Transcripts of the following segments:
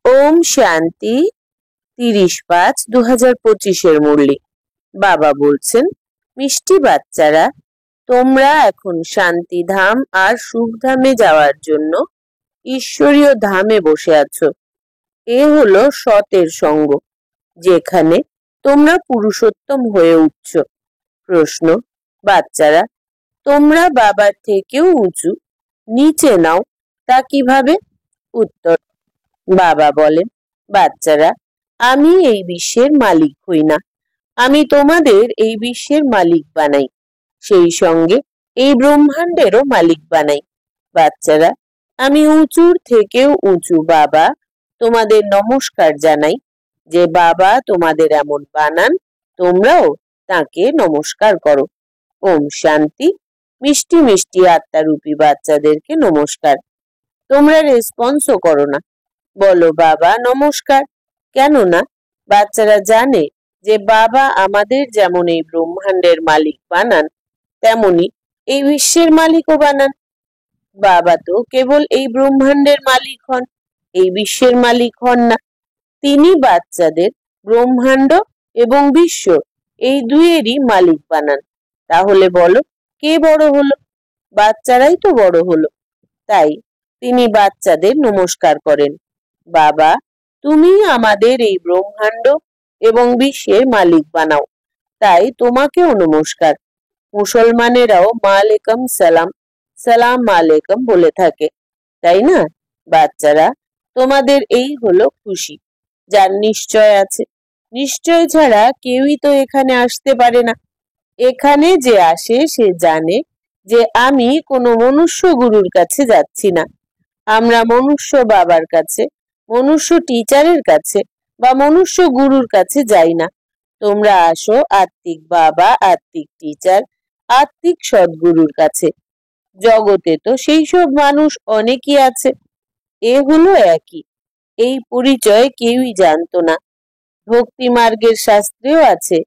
ওম শান্তি 30/5/2025 মুরলি। বাবা বলছেন, মিষ্টি বাচ্চারা, তোমরা এখন শান্তিধাম আর সুখধামে যাওয়ার জন্য ঈশ্বরীয় ধামে বসে আছো। এ হলো সতের সঙ্গ, যেখানে তোমরা পুরুষোত্তম হয়ে উঠছ। প্রশ্ন, বাচ্চারা, তোমরা বাবার থেকেও উঁচু নিচে নাও তা কিভাবে? উত্তর, বাবা বলেন, বাচ্চারা, আমি এই বিশ্বের মালিক হই না, আমি তোমাদের এই বিশ্বের মালিক বানাই, সেই সঙ্গে এই ব্রহ্মাণ্ডেরও মালিক বানাই। বাচ্চারা, আমি উঁচুর থেকেও উঁচু বাবা তোমাদের নমস্কার জানাই, যে বাবা তোমাদের এমন বানান, তোমরাও তাকে নমস্কার করো। ওম শান্তি। মিষ্টি মিষ্টি আত্মারূপী বাচ্চাদেরকে নমস্কার। তোমরা রেসপন্সও করো না, বলো বাবা নমস্কার। কেননা বাচ্চারা জানে যে বাবা আমাদের যেমন এই ব্রহ্মাণ্ডের মালিক বানান, তেমনি এই বিশ্বের মালিকও বানান। বাবা তো কেবল এই ব্রহ্মাণ্ডের মালিক হন, এই বিশ্বের মালিক হন না। তিনি বাচ্চাদের ব্রহ্মাণ্ড এবং বিশ্ব এই দুইয়েরই মালিক বানান। তাহলে বলো, কে বড় হলো? বাচ্চারাই তো বড় হলো। তাই তিনি বাচ্চাদের নমস্কার করেন, বাবা তুমি আমাদের এই ব্রহ্মাণ্ড এবং বিশ্বের মালিক বানাও, তাই তোমাকেও নমস্কার। মুসলমানেরাও মালেকুম সালাম, সালাম আলাইকুম বলে থাকে, তাই না? বাচ্চারা, তোমাদের এই হলো খুশি, যার নিশ্চয় আছে। নিশ্চয় ছাড়া কেউই তো এখানে আসতে পারে না। এখানে যে আসে সে জানে যে আমি কোনো মনুষ্য গুরুর কাছে যাচ্ছি না। আমরা মনুষ্য বাবার কাছে, মনুষ্য টিচারের কাছে বা মনুষ্য গুরুর কাছে যাই না। তোমরা আসো আত্মিক বাবা, আত্মিক টিচার, আত্মিক সদ্গুরুর কাছে। জগতে তো সেই সব মানুষ অনেকই আছে, এ হলো একই। এই পরিচয় কেউই জানতো না। ভক্তি মার্গের শাস্ত্রেও আছে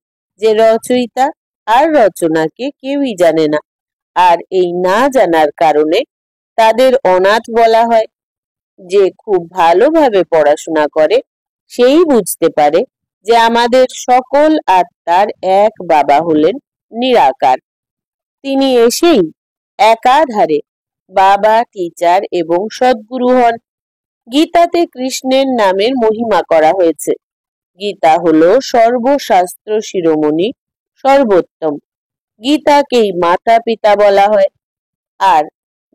যে রচয়িতা আর রচনাকে কেউই জানে না, আর এই না জানার কারণে তাদের অনাথ বলা হয়। যে খুব ভালোভাবে পড়াশোনা করে সেই বুঝতে পারে যে আমাদের সকল আত্মার এক বাবা হলেন নিরাকার। তিনি এসেই একাধারে বাবা, টিচার এবং সদ্গুরু হন। গীতাতে কৃষ্ণের নামের মহিমা করা হয়েছে। গীতা হলো সর্বশাস্ত্র শিরোমণি, সর্বোত্তম। গীতাকেই মাতা পিতা বলা হয়। আর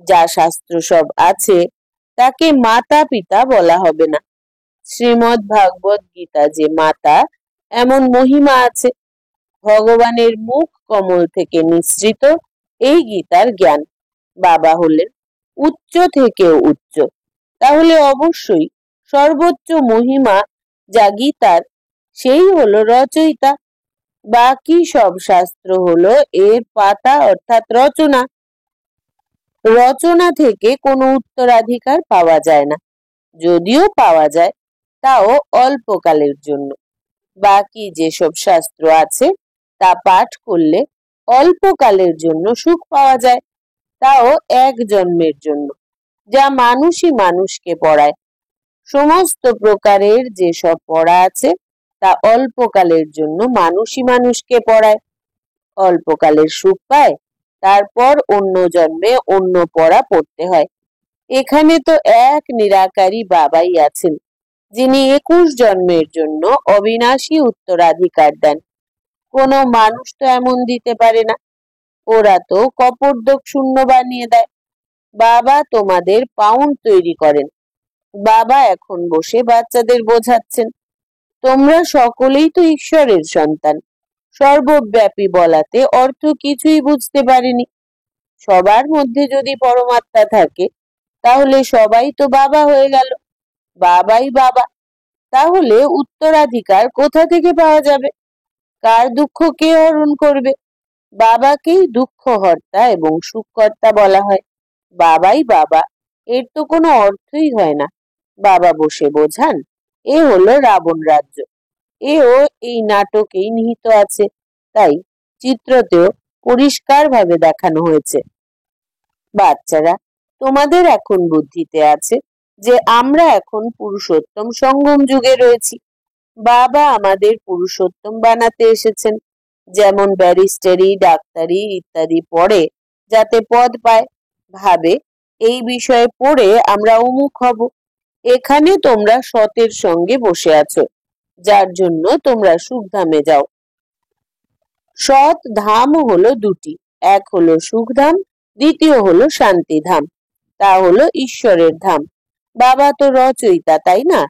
যা শাস্ত্র সব আছে তাকে মাতা পিতা বলা হবে না। শ্রীমদ্ ভাগবত গীতা যে মাতা, এমন মহিমা আছে। ভগবানের মুখ কমল থেকে নিঃসৃত এই গীতার জ্ঞান। বাবা হলেন উচ্চ থেকেও উচ্চ, তাহলে অবশ্যই সর্বোচ্চ মহিমা যা গীতার, সেই হলো রচয়িতা। বাকি সব শাস্ত্র হলো এর পাতা অর্থাৎ রচনা। রচনা থেকে কোনো উত্তরাধিকার পাওয়া যায় না, যদিও পাওয়া যায় তাও অল্পকালের জন্য। বাকি যেসব শাস্ত্র আছে তা পাঠ করলে অল্পকালের জন্য সুখ পাওয়া যায়, তাও এক জন্মের জন্য, যা মানুষই মানুষকে পড়ায়। সমস্ত প্রকারের যেসব পড়া আছে তা অল্পকালের জন্য মানুষই মানুষকে পড়ায়, অল্পকালের সুখ পায়, তারপর অন্য জন্মে অন্য পড়া পড়তে হয়। এখানে তো এক নিরাকারী বাবাই আছেন, যিনি 21 জন্মের জন্য অবিনাশী উত্তরাধিকার দেন। কোনো মানুষ তো এমন দিতে পারে না, ওরা তো কপর্দক শূন্য বানিয়ে দেয়। বাবা তোমাদের পাউন্ড তৈরি করেন। বাবা এখন বসে বাচ্চাদের বোঝাচ্ছেন, তোমরা সকলেই তো ঈশ্বরের সন্তান। সর্বব্যাপী বলাতে অর্থ কিছুই বুঝতে পারেনি। সবার মধ্যে যদি পরমাত্মা থাকে তাহলে সবাই তো বাবা হয়ে গেল, বাবাই বাবা। তাহলে উত্তরাধিকার কোথা থেকে পাওয়া যাবে? কার দুঃখ কে হরণ করবে? বাবাকেই দুঃখহর্তা এবং সুখকর্তা বলা হয়। বাবাই বাবা, এর তো কোনো অর্থই হয় না। বাবা বসে বোঝান, এ হলো রাবণ রাজ্য, এও এই নাটকেই নিহিত আছে। তাই চিত্রতেও পরিষ্কারভাবে দেখানো হয়েছে। বাচ্চারা, তোমাদের এখন বুদ্ধিতে আছে যে আমরা এখন পুরুষোত্তম সঙ্গম যুগে রয়েছি। বাবা আমাদের পুরুষোত্তম বানাতে এসেছেন, যেমন ব্যারিস্টারি, ডাক্তারি ইত্যাদি পড়ে যাতে পদ পায়, ভাবে এই বিষয়ে পড়ে আমরা অমুক হব। এখানে তোমরা সতের সঙ্গে বসে আছো, যার জন্য তোমরা সুখধামে যাও। সৎ ধাম হলো দুটি, এক হলো সুখধাম, দ্বিতীয় হলো শান্তিধাম। তা হলো ঈশ্বরের ধাম। বাবা তো রচয়িতা, তাই না?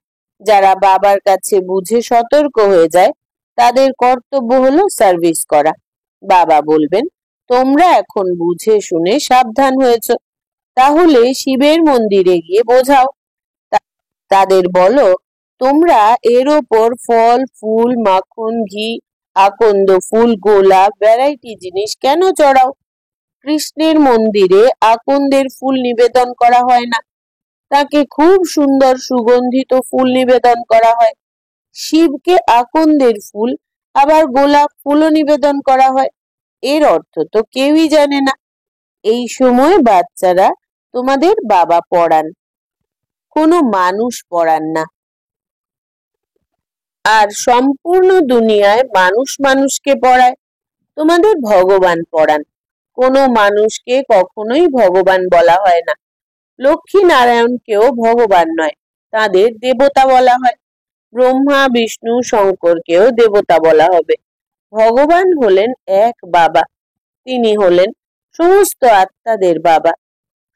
যারা বাবার কাছে বুঝে সতর্ক হয়ে যায় তাদের কর্তব্য হলো সার্ভিস করা। বাবা বলবেন, তোমরা এখন বুঝে শুনে সাবধান হয়েছ, তাহলে শিবের মন্দিরে গিয়ে বোঝাও। তাদের বলো, তোমরা এর ওপর ফল ফুল মাখন ঘি আকন্দ ফুল গোলাপ ভ্যারাইটি জিনিস কেন চড়াও? কৃষ্ণের মন্দিরে আকন্দের ফুল নিবেদন করা হয় না, তাকে খুব সুন্দর সুগন্ধিত ফুল নিবেদন করা হয়। শিবকে আকন্দের ফুল আবার গোলাপ ফুলও নিবেদন করা হয়। এর অর্থ তো কেউই জানে না। এই সময় বাচ্চারা তোমাদের বাবা পড়ান, কোনো মানুষ পড়ান না। আর সম্পূর্ণ দুনিয়ায় মানুষ মানুষকে পড়ায়, তোমাদের ভগবান পড়ান। কোনো মানুষকে কখনোই ভগবান বলা হয় না। লক্ষ্মী নারায়ণকেও ভগবান নয়, তাদের দেবতা বলা হয়। ব্রহ্মা বিষ্ণু শঙ্করকেও দেবতা বলা হবে। ভগবান হলেন এক বাবা, তিনি হলেন সমস্ত আত্মাদের বাবা।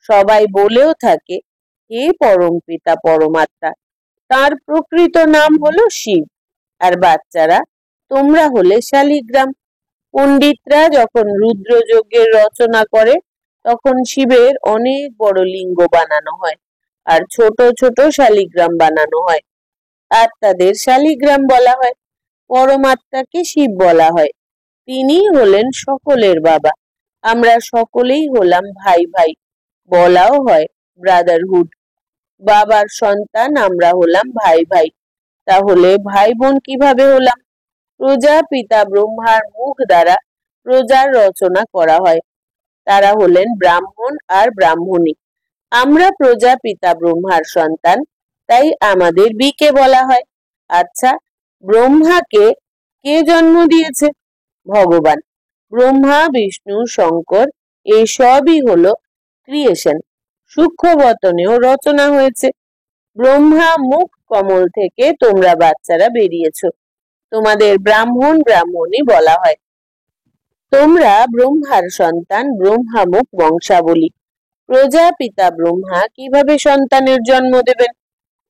সবাই বলেও থাকে, হে পরম পিতা পরমাত্মা। তার প্রকৃত নাম হলো শিব। আর বাচ্চারা, তোমরা হলে শালিগ্রাম। পণ্ডিতরা যখন রুদ্রযজ্ঞের রচনা করে তখন শিবের অনেক বড় লিঙ্গ বানানো হয় আর ছোট ছোট শালিগ্রাম বানানো হয়। আত্মাদের শালিগ্রাম বলা হয়, পরমাত্মাকে শিব বলা হয়। তিনি হলেন সকলের বাবা। আমরা সকলেই হলাম ভাই ভাই, বলাও হয় ব্রাদারহুড। বাবার সন্তান আমরা হলাম ভাই ভাই। তাহলে ভাই বোন কিভাবে হলাম? প্রজাপিতা ব্রহ্মার মুখ দ্বারা প্রজার রচনা করা হয়। তারা হলেন ব্রাহ্মণ আর ব্রাহ্মণী। আমরা প্রজাপিতা ব্রহ্মার সন্তান, তাই আমাদের বিকে বলা হয়। আচ্ছা, ব্রহ্মাকে কে জন্ম দিয়েছে? ভগবান। ব্রহ্মা বিষ্ণু শঙ্কর এই সবই হলো ক্রিয়েশন। সূক্ষ্মবতনেও রচনা হয়েছে। ব্রহ্মা মুখ কমল থেকে তোমরা বাচ্চারা বেরিয়েছ, তোমাদের ব্রাহ্মণ ব্রাহ্মণী বলা হয়। তোমরা ব্রহ্মার সন্তান, ব্রহ্মামুখ বংশাবলী। প্রজাপিতা ব্রহ্মা কিভাবে সন্তানের জন্ম দেবেন?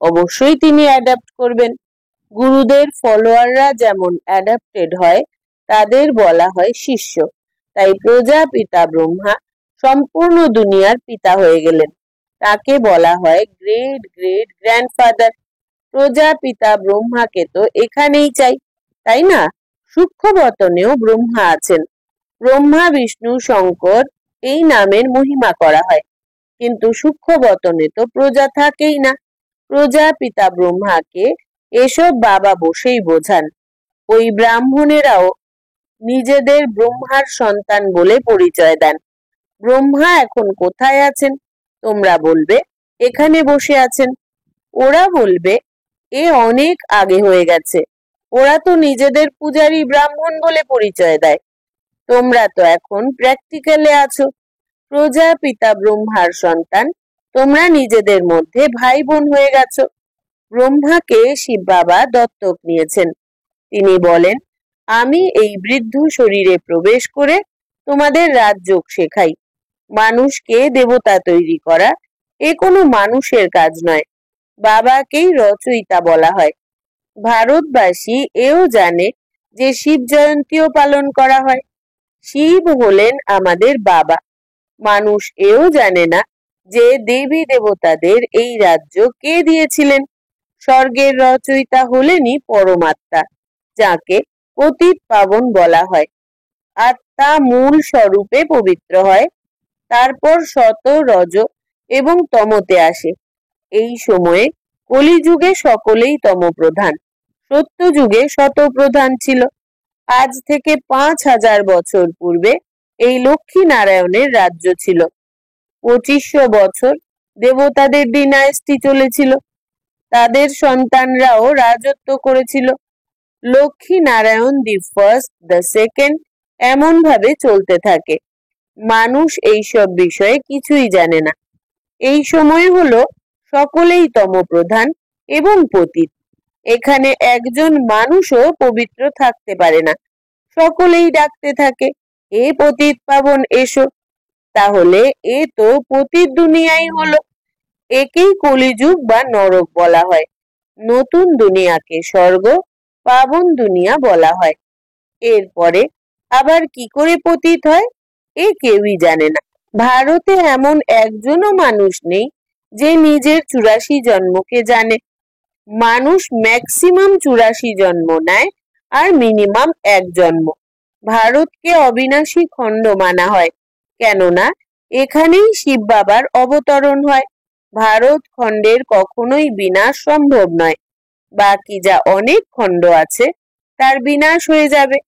অবশ্যই তিনি অ্যাডাপ্ট করবেন। গুরুদের ফলোয়াররা যেমন অ্যাডাপ্টেড হয়, তাদের বলা হয় শিষ্য। তাই প্রজাপিতা ব্রহ্মা সম্পূর্ণ দুনিয়ার পিতা হয়ে গেলেন, তাকে বলা হয় গ্রেট গ্রেট গ্র্যান্ডফাদার। প্রজাপিতা ব্রহ্মাকে তো এখানেই চাই, তাই না? সূক্ষ্মবতনেও ব্রহ্মা আছেন। ব্রহ্মা বিষ্ণু শঙ্কর এই নামের মহিমা করা হয়, কিন্তু সূক্ষ্মবতনে তো প্রজা থাকেই না। প্রজাপিতা ব্রহ্মাকে এসব বাবা বসেই বোঝান। ওই ব্রাহ্মণেরাও নিজেদের ব্রহ্মার সন্তান বলে পরিচয় দেন। ব্রহ্মা এখন কোথায় আছেন? তোমরা বলবে, এখানে বসে আছেন। ওরা বলবে, এ অনেক আগে হয়ে গেছে। ওরা তো নিজেদের পূজারী ব্রাহ্মণ বলে পরিচয় দেয়। তোমরা তো এখন প্র্যাকটিক্যালে আছো, প্রজাপিতা ব্রহ্মার সন্তান। তোমরা নিজেদের মধ্যে ভাই বোন হয়ে গেছো। ব্রহ্মাকে শিব বাবা দত্তক নিয়েছেন। তিনি বলেন, আমি এই বৃদ্ধ শরীরে প্রবেশ করে তোমাদের রাজযোগ শেখাই। মানুষকে দেবতা তৈরি করা এ কোনো মানুষের কাজ নয়। বাবাকেই রচয়িতা বলা হয়। ভারতবাসী এও জানে যে শিব জয়ন্তীও পালন করা হয়। শিব হলেন আমাদের বাবা। মানুষ এও জানে না যে দেবী দেবতাদের এই রাজ্য কে দিয়েছিলেন। স্বর্গের রচয়িতা হলেনই পরমাত্মা, যাকে পতিত পাবন বলা হয়। আত্মা মূল স্বরূপে পবিত্র হয়, তারপর শত রজ এবং তমতে আসে। এই সময়ে কলিযুগে সকলেই তমপ্রধান, সত্যযুগে শতপ্রধান ছিল। আজ থেকে 5000 বছর পূর্বে এই লক্ষ্মী নারায়ণের রাজ্য ছিল। 2500 বছর দেবতাদের ডিনাস্টি চলেছিল, তাদের সন্তানরাও রাজত্ব করেছিল। Lakshmi Narayan the first, the second, এমন ভাবে চলতে থাকে। মানুষ এইসব বিষয়ে কিছুই জানে না। এই সময় হলো সকলেই তমপ্রধান এবং পতিত। এখানে একজন মানুষও পবিত্র থাকতে পারে না। সকলেই ডাকতে থাকে, এ পতিত পাবন এসো। তাহলে এ তো পতিত দুনিয়াই হলো। একেই কলিযুগ বা নরক বলা হয়। নতুন দুনিয়াকে স্বর্গ, পাবন দুনিয়া বলা হয়। এরপরে আবার কি করে পতিত হয় এ কেউই জানে না। ভারতে এমন একজনও মানুষ নেই যে নিজের 84 জন্মকে জানে। মানুষ ম্যাক্সিমাম 84 জন্ম নেয় আর মিনিমাম এক জন্ম। ভারতকে অবিনাশী খণ্ড মানা হয়, কেননা এখানেই শিব বাবার অবতরণ হয়। ভারত খণ্ডের কখনোই বিনাশ সম্ভব নয়। বাকি যা অনেক খণ্ড আছে তার বিনাশ হয়ে যাবে।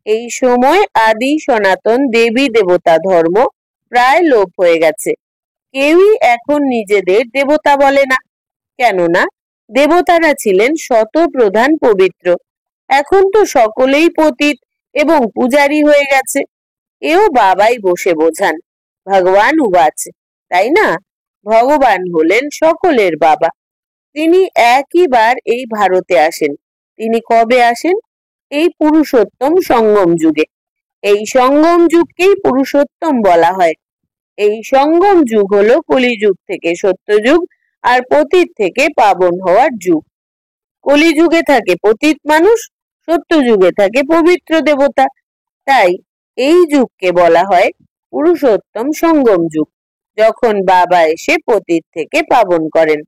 এই সময় আদি সনাতন দেবী দেবতা ধর্ম প্রায় লোপ হয়ে গেছে। কেউই এখন নিজেদের দেবতা বলে না, কেননা দেবতারা ছিলেন শতপ্রধান পবিত্র। এখন তো সকলেই পতিত এবং পূজারী হয়ে গেছে। এও বাবাই বসে বোঝান, ভগবান উবাচ, তাই না? ভগবান হলেন সকলের বাবা। তিনি একইবার এই ভারতে আসেন। তিনি কবে আসেন? এই পুরুষোত্তম সঙ্গম যুগে। এই সঙ্গম যুগকেই পুরুষোত্তম বলা হয়। এই সঙ্গম যুগ হলো কলিযুগ থেকে সত্যযুগ আর পতিত থেকে পাবন হওয়ার যুগ। কলিযুগে থাকে পতিত মানুষ, সত্যযুগে থাকে পবিত্র দেবতা। তাই এই যুগকে বলা হয় পুরুষোত্তম সঙ্গম যুগ, যখন বাবা এসে পতিত থেকে পাবন করেন।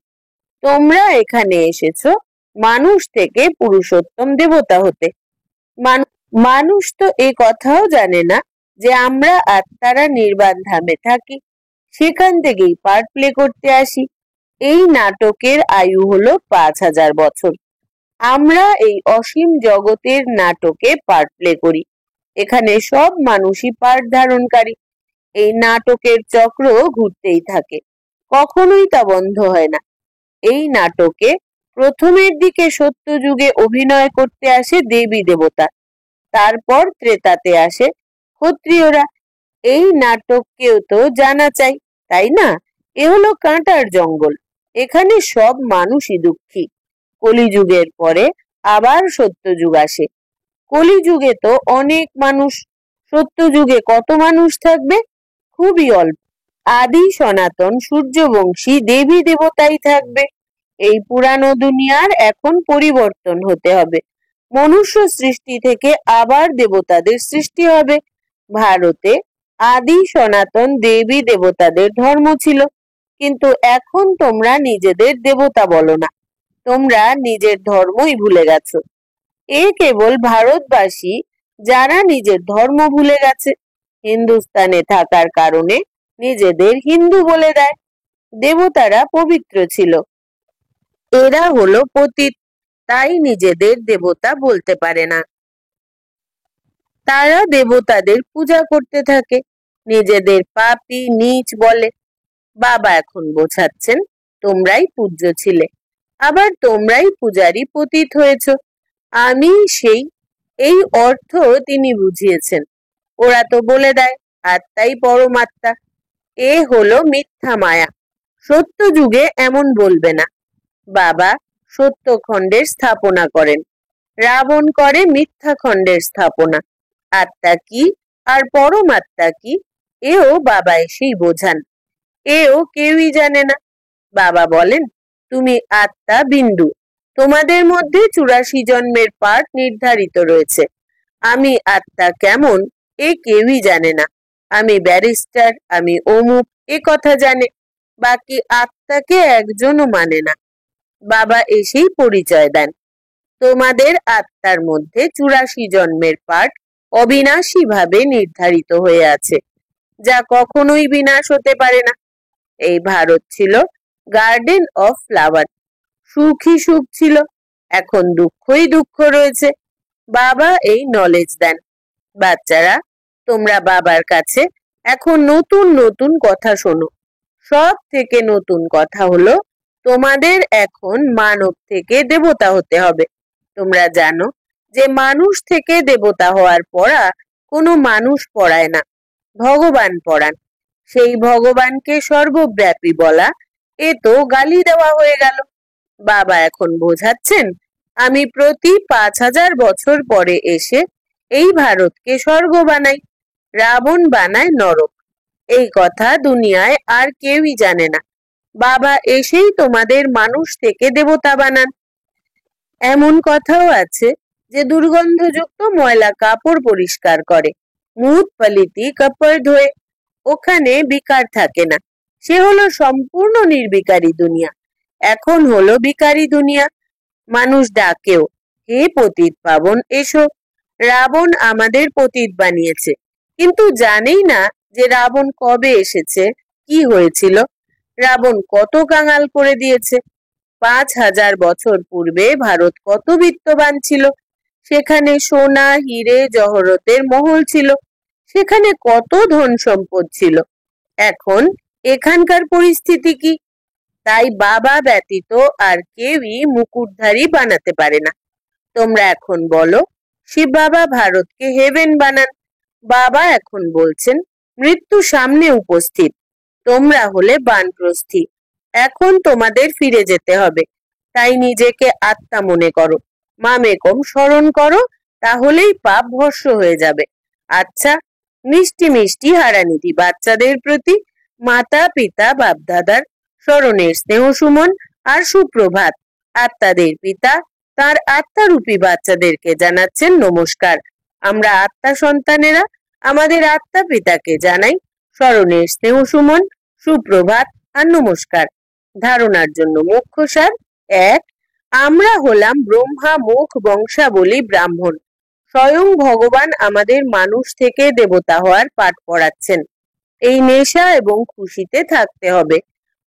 তোমরা এখানে এসেছো মানুষ থেকে পুরুষোত্তম দেবতা হতে। মানুষ তো এ কথাও জানে না যে আমরা আত্মারা নির্বাণ ধামে থাকি, সেখান থেকেই পার্ট প্লে করতে আসি। এই নাটকের আয়ু হলো 5000 বছর। আমরা এই অসীম জগতের নাটকে পার্ট প্লে করি। এখানে সব মানুষই পার্ট ধারণকারী। এই নাটকের চক্র ঘুরতেই থাকে, কখনোই তা বন্ধ হয় না। এই নাটকে প্রথমের দিকে সত্যযুগে অভিনয় করতে আসে দেবী দেবতা, তারপর ত্রেতাতে আসে ক্ষত্রিয়রা। এই নাটককেও তো জানা চাই, তাই না? এ হলো কাঁটার জঙ্গল, এখানে সব মানুষই দুঃখী। কলিযুগের পরে আবার সত্যযুগ আসে। কলিযুগে তো অনেক মানুষ, সত্যযুগে কত মানুষ থাকবে? খুবই অল্প। আদি সনাতন সূর্যবংশী দেবী দেবতাই থাকবে। এই পুরানো দুনিয়ার এখন পরিবর্তন হতে হবে। মনুষ্য সৃষ্টি থেকে আবার দেবতাদের সৃষ্টি হবে। ভারতে আদি সনাতন দেবী দেবতাদের ধর্ম ছিল, কিন্তু এখন তোমরা নিজেদের দেবতা বলো না। তোমরা নিজের ধর্মই ভুলে গেছো। এ কেবল ভারতবাসী যারা নিজের ধর্ম ভুলে গেছে। হিন্দুস্তানে থাকার কারণে নিজেদের হিন্দু বলে দেয়। দেবতারা পবিত্র ছিল, এরা হলো পতিত, তাই নিজেদের দেবতা বলতে পারে না। তারা দেবতাদের পূজা করতে থাকে, নিজেদের পাপী নীচ বলে। বাবা এখন বোঝাচ্ছেন, তোমরাই পূজ্য ছিলে, আবার তোমরাই পূজারী পতিত হয়েছ। আমি সেই, এই অর্থ তিনি বুঝিয়েছেন। ওরা তো বলে দেয় আত্মাই পরমাত্মা। এ হলো মিথ্যা মায়া। সত্য যুগে এমন বলবে না। বাবা সত্য খণ্ডের স্থাপনা করেন, রাবণ করে মিথ্যা খণ্ডের স্থাপনা। আত্মা কি আর পরমাত্মা কি এও বাবা এসেই বোঝান। এও কেউই জানে না। বাবা বলেন, তুমি আত্মা বিন্দু, তোমাদের মধ্যে 84 জন্মের পাঠ নির্ধারিত রয়েছে। আমি আত্মা কেমন এ কেউই জানে না। আমি ব্যারিস্টার, আমি অমুক, এ কথা জানে, বাকি আত্মাকে একজনও মানে না। বাবা এসেই পরিচয় দেন, তোমাদের আত্মার মধ্যে 84 জন্মের পাঠ অবিনাশী ভাবে নির্ধারিত হয়ে আছে, যা কখনোই বিনাশ হতে পারে না। এই ভারত ছিল গার্ডেন অফ ফ্লাওয়ার। সুখই সুখ ছিল, এখন দুঃখই দুঃখ রয়েছে। বাবা এই নলেজ দেন। বাচ্চারা, তোমরা বাবার কাছে এখন নতুন নতুন কথা শোনো। সব থেকে নতুন কথা হলো তোমাদের এখন মানব থেকে দেবতা হতে হবে। তোমরা জানো যে মানুষ থেকে দেবতা হওয়ার পড়া কোনো মানুষ পড়ায় না, ভগবান পড়ান। সেই ভগবানকে সর্বব্যাপী বলা এ তো গালি দেওয়া হয়ে গেল। বাবা এখন বোঝাচ্ছেন আমি প্রতি 5,000 বছর পরে এসে এই ভারতকে স্বর্গ বানাই, রাবণ বানায় নরক। এই কথা দুনিয়ায় আর কেউই জানে না। বাবা এসেই তোমাদের মানুষ থেকে দেবতা বানান। এমন কথাও আছে যে দুর্গন্ধযুক্ত ময়লা কাপড় পরিষ্কার করে, মুত পালিতি কাপড় ধোয়ে। ওখানে বিকার থাকে না, সে হলো সম্পূর্ণ নির্বিকারী দুনিয়া। এখন হলো বিকারী দুনিয়া। মানুষ ডাকেও, হে পতিত পাবন এসো। রাবণ আমাদের পতিত বানিয়েছে, কিন্তু জানেই না যে রাবণ কবে এসেছে, কি হয়েছিল। রাবণ কত কাঙাল করে দিয়েছে। 5,000 বছর পূর্বে ভারত কত বিত্তবান ছিল। সেখানে সোনা হিরে জহরতের মহল ছিল, সেখানে কত ধন সম্পদ ছিল। এখন এখানকার পরিস্থিতি কি? তাই বাবা ব্যতীত আর কেউই মুকুটধারী বানাতে পারে না। তোমরা এখন বলো শিব বাবা ভারতকে হেভেন বানান। বাবা এখন বলছেন মৃত্যু সামনে উপস্থিত, তোমরা হলে বানপ্রস্থী। এখন তোমাদের ফিরে যেতে হবে। তাই নিজেকে আত্মা মনে করো, মামেকম স্মরণ করো, তাহলেই পাপ ভস্ম হয়ে যাবে। আচ্ছা, মিষ্টি মিষ্টি হারানিধি বাচ্চাদের প্রতি মাতা পিতা বাপদাদার স্মরণের স্নেহ সুমন আর সুপ্রভাত। আত্মাদের পিতা তার আত্মারূপী বাচ্চাদেরকে জানাচ্ছেন নমস্কার। আমরা আত্মা সন্তানেরা আমাদের আত্মা পিতাকে জানাই স্মরণের স্নেহ সুমন, সুপ্রভাত আর নমস্কার। ধারণার জন্য মুখ্য সার: 1. আমরা হলাম ব্রহ্মা মুখ বংশাবলী ব্রাহ্মণ। স্বয়ং ভগবান আমাদের মানুষ থেকে দেবতা হওয়ার পাঠ পড়াচ্ছেন। এই নেশা এবং খুশিতে থাকতে হবে।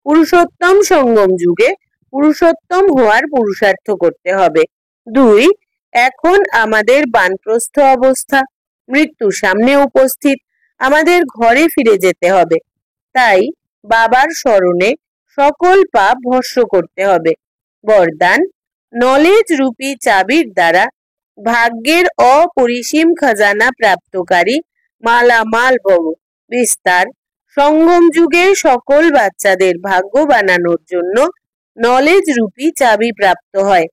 পুরুষোত্তম সঙ্গম যুগে পুরুষোত্তম হওয়ার পুরুষার্থ করতে হবে। 2. এখন আমাদের বানপ্রস্থ অবস্থা, মৃত্যু সামনে উপস্থিত, আমাদের ঘরে ফিরে যেতে হবে। তাই বাবার স্মরণে সকল পাপ ভস্ম করতে হবে। বরদান: নলেজ রূপী চাবির দ্বারা ভাগ্যের অপরিসীম খাজানা প্রাপ্তকারী মালামাল ভব। বিস্তার: সঙ্গম যুগে সকল বাচ্চাদের ভাগ্য বানানোর জন্য নলেজ রূপী চাবি প্রাপ্ত হয়।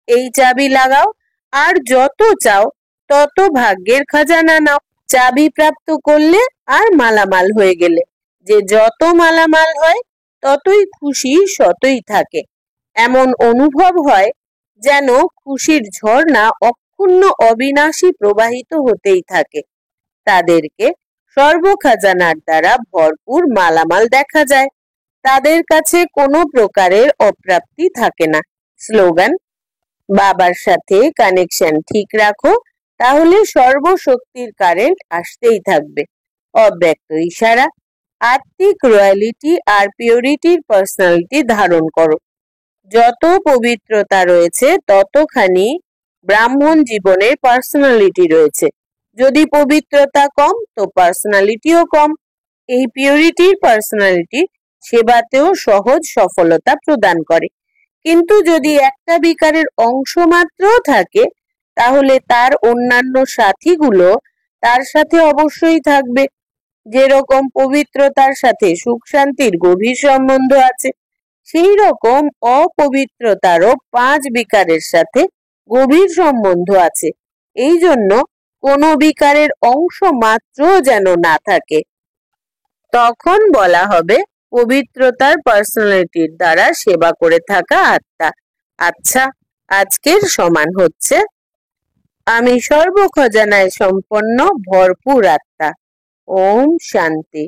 এই চাবি লাগাও আর যত চাও তত ভাগ্যের খাজানা নাও। চাবি প্রাপ্ত করলে আর মালামাল হয়ে গেলে যে যত মালামাল হয় ততই খুশি সতই থাকে। এমন অনুভব হয় যেন খুশির ঝর্ণা অক্ষুণ্ণ অবিনাশী প্রবাহিত হতেই থাকে। তাদেরকে সর্বখাজানার দ্বারা ভরপুর মালামাল দেখা যায়। তাদের কাছে কোনো প্রকারের অপ্রাপ্তি থাকে না। স্লোগান: বাবার সাথে কানেকশন ঠিক রাখো, তাহলে সর্বশক্তির কারেন্ট আসতেই থাকবে। অব্যক্ত ইশারা: আত্মিক রয়্যালিটি আর পিওরিটির পার্সোনালিটি ধারণ করো। যত পবিত্রতা রয়েছে ততখানি ব্রাহ্মণ জীবনের পার্সোনালিটি রয়েছে। যদি পবিত্রতা কম তো পার্সোনালিটিও কম। এই পিওরিটির পার্সোনালিটি সেবাতেও সহজ সফলতা প্রদান করে। কিন্তু যদি একটা বিকারের অংশ মাত্র থাকে তাহলে তার অন্যান্য সাথীগুলো তার সাথে অবশ্যই থাকবে। যেরকম পবিত্রতার সাথে সুখ শান্তির গভীর সম্বন্ধ আছে, সেই রকম অপবিত্রতারও 5 বিকারের সাথে গভীর সম্বন্ধ আছে। এই জন্য কোনো বিকারের অংশ মাত্র যেন না থাকে। তখন বলা হবে পবিত্রতার পার্সোনালিটির দ্বারা সেবা করে থাকা আত্মা। আচ্ছা, আজকের সমান হচ্ছে আমি সর্বখজানায় সম্পন্ন ভরপুর আত্মা। ওম শান্তি।